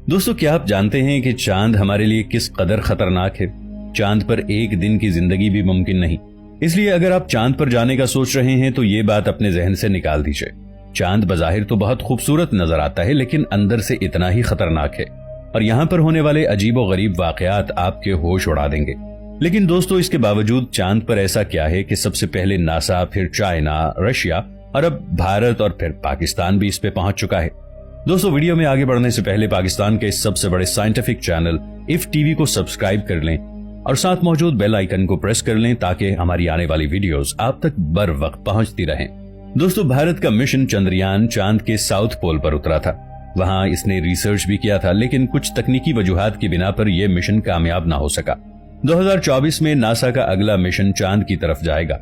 दोस्तों, क्या आप जानते हैं कि चांद हमारे लिए किस कदर खतरनाक है? चांद पर एक दिन की जिंदगी भी मुमकिन नहीं। इसलिए अगर आप चांद पर जाने का सोच रहे हैं तो ये बात अपने जहन से निकाल दीजिए। चांद बज़ाहिर तो बहुत खूबसूरत नजर आता है, लेकिन अंदर से इतना ही खतरनाक है और यहाँ पर होने वाले अजीबो गरीब वाकयात आपके होश उड़ा देंगे। लेकिन दोस्तों, इसके बावजूद चांद पर ऐसा क्या है कि सबसे पहले नासा, फिर चाइना, रशिया और अब भारत और फिर पाकिस्तान भी इस पे पहुंच चुका है। दोस्तों, वीडियो में आगे बढ़ने से पहले पाकिस्तान के इस सबसे बड़े साइंटिफिक चैनल इफ टीवी को सब्सक्राइब कर लें और साथ मौजूद बेल आइकन को प्रेस कर लें ताकि हमारी आने वाली वीडियोस आप तक बर वक्त पहुंचती रहें। दोस्तों, भारत का मिशन चंद्रयान चांद के साउथ पोल पर उतरा था। वहां इसने रिसर्च भी किया था, लेकिन कुछ तकनीकी वजूहात की बिना पर यह मिशन कामयाब ना हो सका। 2024 में नासा का अगला मिशन चांद की तरफ जाएगा।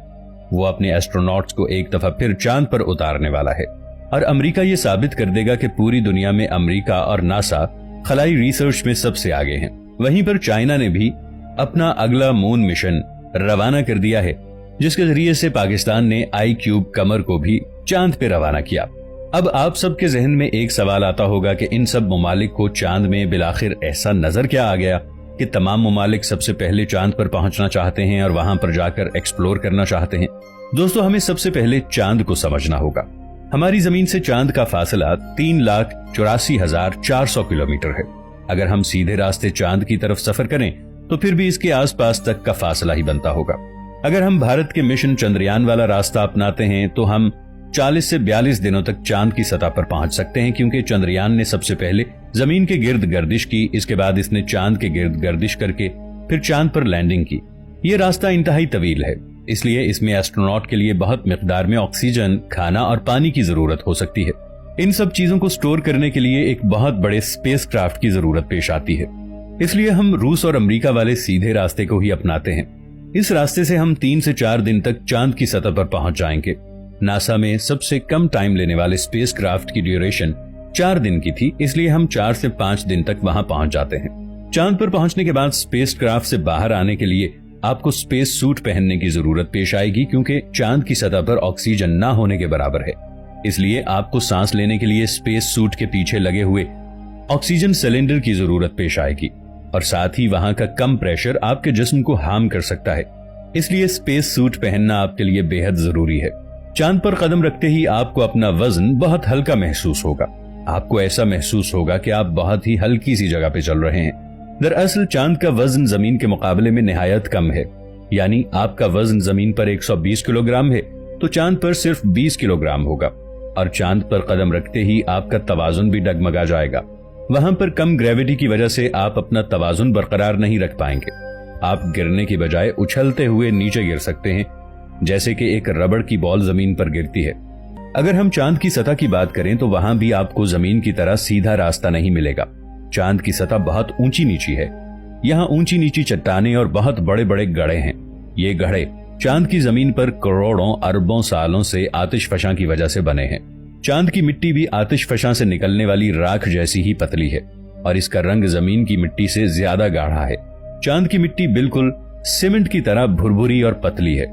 वो अपने एस्ट्रोनॉट्स को एक दफा फिर चांद पर उतारने वाला है और अमेरिका ये साबित कर देगा कि पूरी दुनिया में अमेरिका और नासा खलाई रिसर्च में सबसे आगे हैं। वहीं पर चाइना ने भी अपना अगला मून मिशन रवाना कर दिया है, जिसके जरिए से पाकिस्तान ने iCube कमर को भी चांद पे रवाना किया। अब आप सबके जहन में एक सवाल आता होगा कि इन सब ममालिक को चांद में बिलाखिर ऐसा नजर क्या आ गया कि तमाम ममालिक सबसे पहले चांद पर पहुंचना चाहते हैं और वहां पर जाकर एक्सप्लोर करना चाहते हैं। दोस्तों, हमें सबसे पहले चांद को समझना होगा। हमारी जमीन से चांद का फासला 3,84,400 किलोमीटर है। अगर हम सीधे रास्ते चांद की तरफ सफर करें तो फिर भी इसके आसपास तक का फासला ही बनता होगा। अगर हम भारत के मिशन चंद्रयान वाला रास्ता अपनाते हैं तो हम 40 से 42 दिनों तक चांद की सतह पर पहुंच सकते हैं, क्योंकि चंद्रयान ने सबसे पहले जमीन के गिर्द गर्दिश की, इसके बाद इसने चांद के गिर्द गर्दिश करके फिर चांद पर लैंडिंग की। यह रास्ता इंतहाई तवील है, इसलिए इसमें एस्ट्रोनॉट के लिए बहुत मिकदार में ऑक्सीजन, खाना और पानी की जरूरत हो सकती है। इन सब चीजों को स्टोर करने के लिए एक बहुत बड़े स्पेसक्राफ्ट की जरूरत पेश आती है। इसलिए हम रूस और अमेरिका वाले सीधे रास्ते को ही अपनाते हैं। इस रास्ते से हम 3 से 4 दिन तक चांद की सतह पर पहुंच जाएंगे। नासा में सबसे कम टाइम लेने वाले स्पेसक्राफ्ट की ड्यूरेशन 4 दिन की थी, इसलिए हम 4 से 5 दिन तक वहां पहुंच जाते हैं। चांद पर पहुंचने के बाद स्पेसक्राफ्ट से बाहर आने के लिए आपको स्पेस सूट पहनने की जरूरत पेश आएगी, क्योंकि चांद की सतह पर ऑक्सीजन ना होने के बराबर है। इसलिए आपको सांस लेने के लिए स्पेस सूट के पीछे लगे हुए ऑक्सीजन सिलेंडर की जरूरत पेश आएगी और साथ ही वहां का कम प्रेशर आपके जिस्म को हार्म कर सकता है। इसलिए स्पेस सूट पहनना आपके लिए बेहद जरूरी है। चांद पर कदम रखते ही आपको अपना वजन बहुत हल्का महसूस होगा। आपको ऐसा महसूस होगा कि आप बहुत ही हल्की सी जगह पे चल रहे हैं। दरअसल चांद का वजन जमीन के मुकाबले में निहायत कम है। यानी आपका वजन जमीन पर 120 किलोग्राम है तो चांद पर सिर्फ 20 किलोग्राम होगा और चांद पर कदम रखते ही आपका तवाजुन भी डगमगा जाएगा। वहां पर कम ग्रेविटी की वजह से आप अपना तवाजुन बरकरार नहीं रख पाएंगे। आप गिरने की बजाय उछलते हुए नीचे गिर सकते हैं, जैसे कि एक रबड़ की बॉल जमीन पर गिरती है। अगर हम चांद की सतह की बात करें तो वहां भी आपको जमीन की तरह सीधा रास्ता नहीं मिलेगा। चांद की सतह बहुत ऊंची नीची है। यहाँ ऊंची नीची चट्टानें और बहुत बड़े बड़े गड्ढे हैं। ये गड्ढे चांद की जमीन पर करोड़ों अरबों सालों से आतिशफशां की वजह से बने हैं। चांद की मिट्टी भी आतिशफशां से निकलने वाली राख जैसी ही पतली है और इसका रंग जमीन की मिट्टी से ज्यादा गाढ़ा है। चांद की मिट्टी बिल्कुल सीमेंट की तरह भुरभुरी और पतली है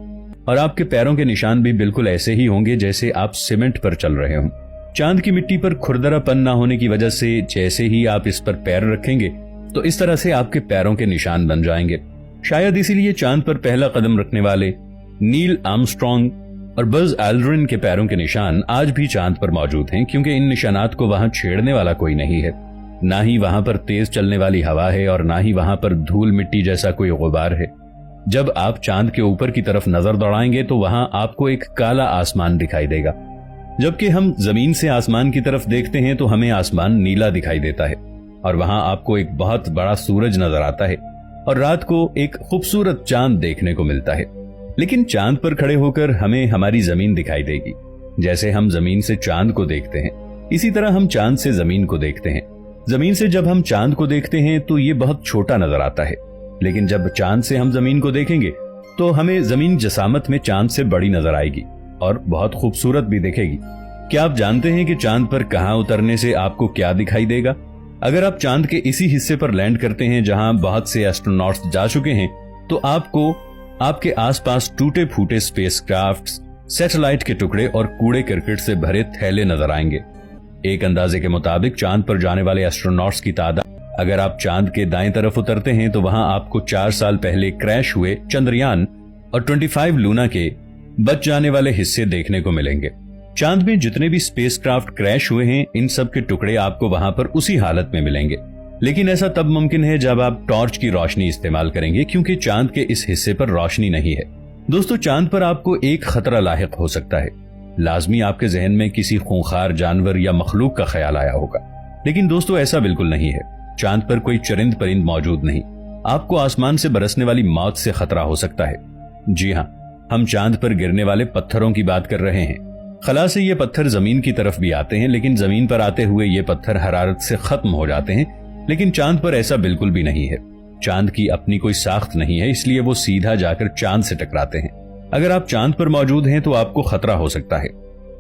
और आपके पैरों के निशान भी बिल्कुल ऐसे ही होंगे जैसे आप सीमेंट पर चल रहे हों। चांद की मिट्टी पर खुरदरापन न होने की वजह से जैसे ही आप इस पर पैर रखेंगे तो इस तरह से आपके पैरों के निशान बन जाएंगे। शायद इसीलिए चांद पर पहला कदम रखने वाले नील आर्मस्ट्रॉन्ग और बज एल्ड्रिन के पैरों के निशान आज भी चांद पर मौजूद हैं, क्योंकि इन निशानात को वहां छेड़ने वाला कोई नहीं है। ना ही वहां पर तेज चलने वाली हवा है और ना ही वहां पर धूल मिट्टी जैसा कोई गुबार है। जब आप चांद के ऊपर की तरफ नजर दौड़ाएंगे तो वहां आपको एक काला आसमान दिखाई देगा, जबकि हम जमीन से आसमान की तरफ देखते हैं तो हमें आसमान नीला दिखाई देता है और वहां आपको एक बहुत बड़ा सूरज नजर आता है और रात को एक खूबसूरत चांद देखने को मिलता है। लेकिन चांद पर खड़े होकर हमें हमारी जमीन दिखाई देगी। जैसे हम जमीन से चांद को देखते हैं, इसी तरह हम चांद से जमीन को देखते हैं। जमीन से जब हम चांद को देखते हैं तो ये बहुत छोटा नजर आता है, लेकिन जब चांद से हम जमीन को देखेंगे तो हमें जमीन जसामत में चांद से बड़ी नजर आएगी और बहुत खूबसूरत भी दिखेगी। क्या आप जानते हैं कि चांद पर कहां उतरने से आपको क्या दिखाई देगा? अगर आप चांद के इसी हिस्से पर लैंड करते हैं जहां बहुत से एस्ट्रोनॉट्स जा चुके हैं, तो आपको आपके आसपास टूटे फूटे स्पेसक्राफ्ट, सैटेलाइट के टुकड़े और कूड़े करकट से भरे थैले नजर आएंगे। एक अंदाजे के मुताबिक चांद पर जाने वाले एस्ट्रोनॉट्स की तादाद, अगर आप चांद के दाएं तरफ उतरते हैं तो वहां आपको 4 साल पहले क्रैश हुए चंद्रयान और 25 लूना के बच जाने वाले हिस्से देखने को मिलेंगे। चांद में जितने भी स्पेसक्राफ्ट क्रैश हुए हैं, इन सब के टुकड़े आपको वहां पर उसी हालत में मिलेंगे। लेकिन ऐसा तब मुमकिन है जब आप टॉर्च की रोशनी इस्तेमाल करेंगे, क्योंकि चांद के इस हिस्से पर रोशनी नहीं है। दोस्तों, चांद पर आपको एक खतरा लाहिक हो सकता है। लाजमी आपके जहन में किसी खूंखार जानवर या मखलूक का ख्याल आया होगा, लेकिन दोस्तों ऐसा बिल्कुल नहीं है। चांद पर कोई चरिंद परिंद मौजूद नहीं। आपको आसमान से बरसने वाली मौत से खतरा हो सकता है। जी हाँ, हम चांद पर गिरने वाले पत्थरों की बात कर रहे हैं। खला से ये पत्थर जमीन की तरफ भी आते हैं, लेकिन जमीन पर आते हुए ये पत्थर हरारत से खत्म हो जाते हैं। लेकिन चांद पर ऐसा बिल्कुल भी नहीं है। चांद की अपनी कोई साख्त नहीं है, इसलिए वो सीधा जाकर चांद से टकराते हैं। अगर आप चांद पर मौजूद हैं तो आपको खतरा हो सकता है।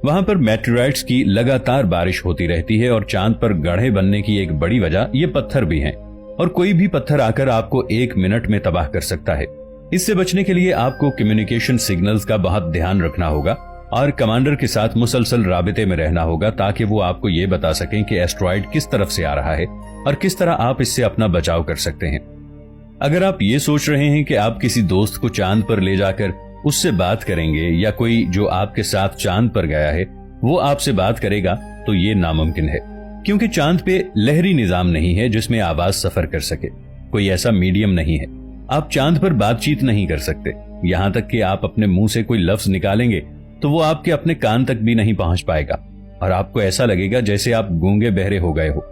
वहां पर मेटेराइट्स की लगातार बारिश होती रहती है और चांद पर गड्ढे बनने की एक बड़ी वजह ये पत्थर भी हैं, और कोई भी पत्थर आकर आपको 1 मिनट में तबाह कर सकता है। इससे बचने के लिए आपको कम्युनिकेशन सिग्नल्स का बहुत ध्यान रखना होगा और कमांडर के साथ मुसलसल राबिते में रहना होगा, ताकि वो आपको ये बता सकें कि एस्ट्रॉइड किस तरफ से आ रहा है और किस तरह आप इससे अपना बचाव कर सकते हैं। अगर आप ये सोच रहे हैं कि आप किसी दोस्त को चांद पर ले जाकर उससे बात करेंगे या कोई जो आपके साथ चांद पर गया है वो आपसे बात करेगा, तो ये नामुमकिन है, क्योंकि चांद पे लहरी निजाम नहीं है जिसमें आवाज सफर कर सके। कोई ऐसा मीडियम नहीं है। आप चांद पर बातचीत नहीं कर सकते। यहां तक कि आप अपने मुंह से कोई लफ्ज निकालेंगे तो वो आपके अपने कान तक भी नहीं पहुंच पाएगा और आपको ऐसा लगेगा जैसे आप गूंगे बहरे हो गए हो।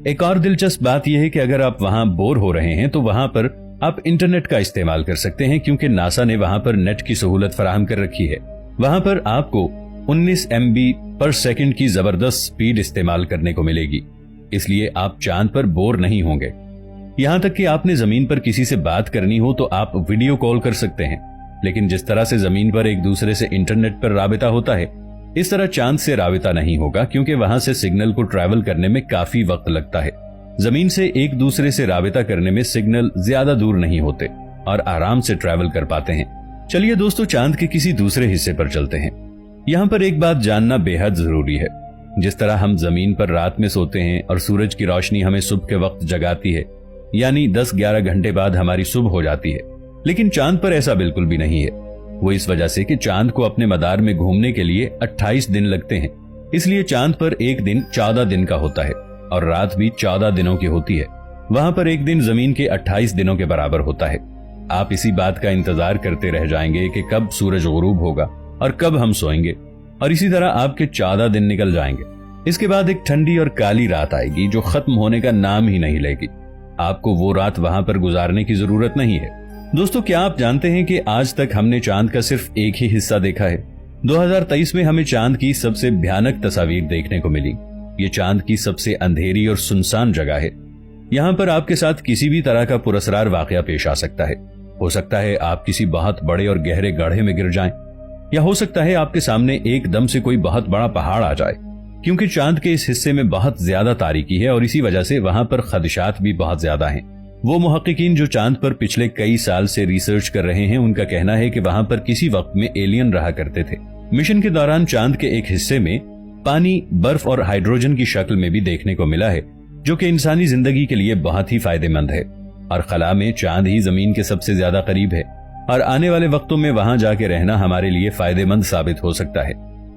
एक और दिलचस्प बात यह है कि अगर आप वहां बोर हो रहे हैं तो वहां पर आप इंटरनेट का इस्तेमाल कर सकते हैं, क्योंकि नासा ने वहां पर नेट की सहूलत फराहम कर रखी है। वहां पर आपको 19 MB पर सेकंड की जबरदस्त स्पीड इस्तेमाल करने को मिलेगी, इसलिए आप चांद पर बोर नहीं होंगे। यहां तक कि आपने जमीन पर किसी से बात करनी हो तो आप वीडियो कॉल कर सकते हैं, लेकिन जिस तरह से जमीन पर एक दूसरे से इंटरनेट पर राबिता होता है, इस तरह चांद से राबिता नहीं होगा, क्योंकि वहां से सिग्नल को ट्रैवल करने में काफी वक्त लगता है। जमीन से एक दूसरे से राबिता करने में सिग्नल ज्यादा दूर नहीं होते और आराम से ट्रैवल कर पाते हैं। चलिए दोस्तों, चांद के किसी दूसरे हिस्से पर चलते हैं। यहाँ पर एक बात जानना बेहद जरूरी है। जिस तरह हम जमीन पर रात में सोते हैं और सूरज की रोशनी हमें सुबह के वक्त जगाती है, यानी 10-11 घंटे बाद हमारी सुबह हो जाती है, लेकिन चांद पर ऐसा बिल्कुल भी नहीं है। वो इस वजह से कि चांद को अपने मदार में घूमने के लिए 28 दिन लगते हैं, इसलिए चांद पर एक दिन 14 दिन का होता है और रात भी 14 दिनों की होती है। वहां पर एक दिन जमीन के 28 दिनों के बराबर होता है। आप इसी बात का इंतजार करते रह जाएंगे कि कब सूरज गुरूब होगा और कब हम सोएंगे, और इसी तरह आपके 14 दिन निकल जाएंगे। इसके बाद एक ठंडी और काली रात आएगी जो खत्म होने का नाम ही नहीं लेगी। आपको वो रात वहां पर गुजारने की जरूरत नहीं है। दोस्तों, क्या आप जानते हैं कि आज तक हमने चांद का सिर्फ एक ही हिस्सा देखा है। 2023 में हमें चांद की सबसे भयानक तस्वीर देखने को मिली। ये चांद की सबसे अंधेरी और सुनसान जगह है। यहाँ पर आपके साथ किसी भी तरह का पुरस्कार वाकया पेश आ सकता है। हो सकता है आप किसी बहुत बड़े और गहरे गड्ढे में गिर जाएं, या हो सकता है आपके सामने एकदम से कोई बहुत बड़ा पहाड़ आ जाए, क्योंकि चांद के इस हिस्से में बहुत ज्यादा तारीकी है और इसी वजह से वहां पर खदशात भी बहुत ज्यादा हैं। वो मुहक्किकीन जो चांद पर पिछले कई साल से रिसर्च कर रहे हैं, उनका कहना है कि वहां पर किसी वक्त में एलियन रहा करते थे। मिशन के दौरान चांद के एक हिस्से में पानी, बर्फ और हाइड्रोजन की शक्ल में भी देखने को मिला है, जो कि इंसानी जिंदगी के लिए बहुत ही फायदेमंद है। और खला में चांद ही जमीन के सबसे ज्यादा करीब है और आने वाले वक्तों में वहां जाके रहना हमारे लिए फायदेमंद साबित हो सकता है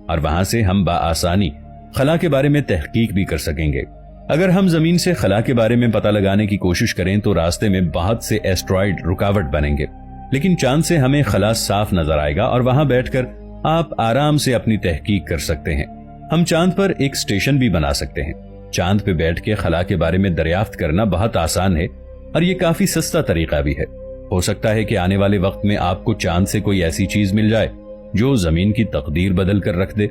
और वहां से हम बाआसानी खला के बारे में तहकीक भी कर सकेंगे। अगर हम जमीन से खला के बारे में पता लगाने की कोशिश करें तो रास्ते में बहुत से एस्ट्रॉइड रुकावट बनेंगे, लेकिन चांद से हमें खला साफ नजर आएगा और वहां बैठकर आप आराम से अपनी तहकीक कर सकते हैं। हम चांद पर एक स्टेशन भी बना सकते हैं। चांद पे बैठ के खला के बारे में दरियाफ्त करना बहुत आसान है और ये काफी सस्ता तरीका भी है। हो सकता है कि आने वाले वक्त में आपको चांद से कोई ऐसी चीज मिल जाए जो जमीन की तकदीर बदल कर रख दे।